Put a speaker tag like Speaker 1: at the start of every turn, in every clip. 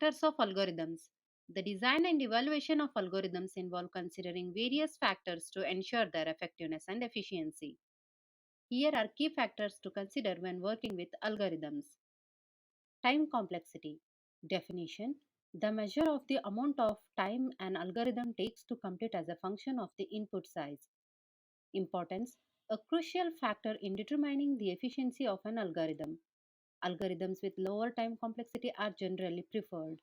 Speaker 1: Factors of algorithms. The design and evaluation of algorithms involve considering various factors to ensure their effectiveness and efficiency. Here are key factors to consider when working with algorithms. Time complexity. Definition: the measure of the amount of time an algorithm takes to complete as a function of the input size. Importance: a crucial factor in determining the efficiency of an algorithm. Algorithms with lower time complexity are generally preferred.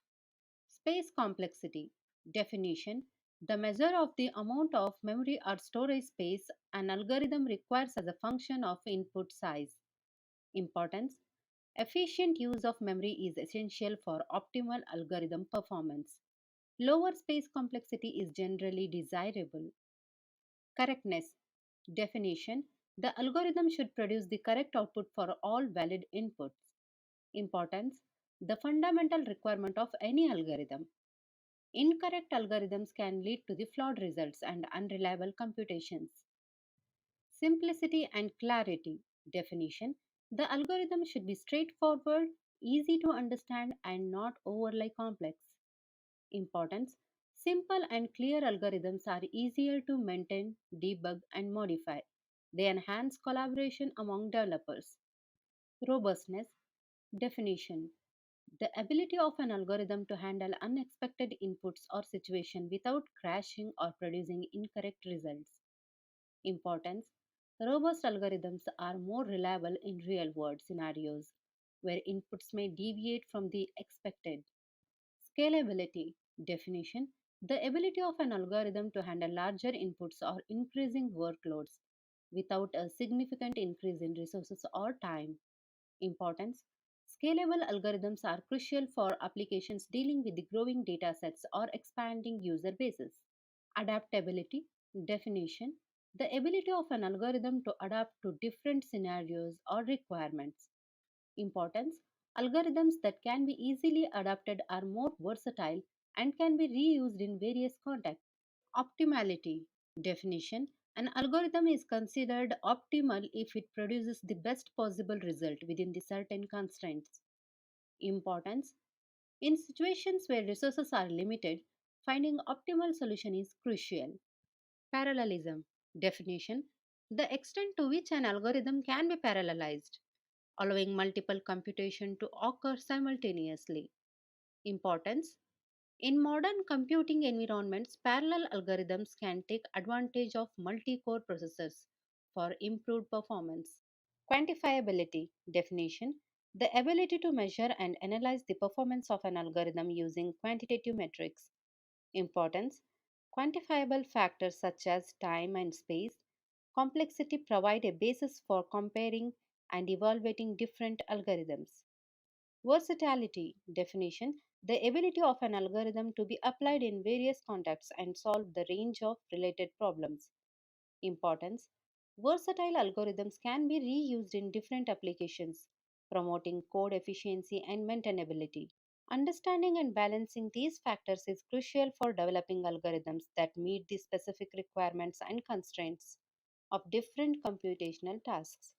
Speaker 1: Space complexity. Definition: the measure of the amount of memory or storage space an algorithm requires as a function of input size. Importance: efficient use of memory is essential for optimal algorithm performance. Lower space complexity is generally desirable. Correctness. Definition: the algorithm should produce the correct output for all valid inputs. Importance: the fundamental requirement of any algorithm. Incorrect algorithms can lead to the flawed results and unreliable computations. Simplicity and clarity. Definition: the algorithm should be straightforward, easy to understand, and not overly complex. Importance: simple and clear algorithms are easier to maintain, debug, and modify. They enhance collaboration among developers. Robustness. Definition: the ability of an algorithm to handle unexpected inputs or situations without crashing or producing incorrect results. Importance: robust algorithms are more reliable in real world scenarios where inputs may deviate from the expected. Scalability. Definition: the ability of an algorithm to handle larger inputs or increasing workloads without a significant increase in resources or time. Importance: scalable algorithms are crucial for applications dealing with the growing datasets or expanding user bases. Adaptability. Definition: the ability of an algorithm to adapt to different scenarios or requirements. Importance: algorithms that can be easily adapted are more versatile and can be reused in various contexts. Optimality. Definition: an algorithm is considered optimal if it produces the best possible result within the certain constraints. Importance: in situations where resources are limited, finding optimal solution is crucial. Parallelism. Definition: the extent to which an algorithm can be parallelized, allowing multiple computation to occur simultaneously. Importance: in modern computing environments, parallel algorithms can take advantage of multi core processors for improved performance. Quantifiability. Definition: the ability to measure and analyze the performance of an algorithm using quantitative metrics. Importance: quantifiable factors such as time and space complexity provide a basis for comparing and evaluating different algorithms. Versatility. Definition: the ability of an algorithm to be applied in various contexts and solve the range of related problems. Importance: versatile algorithms can be reused in different applications, promoting code efficiency and maintainability. Understanding and balancing these factors is crucial for developing algorithms that meet the specific requirements and constraints of different computational tasks.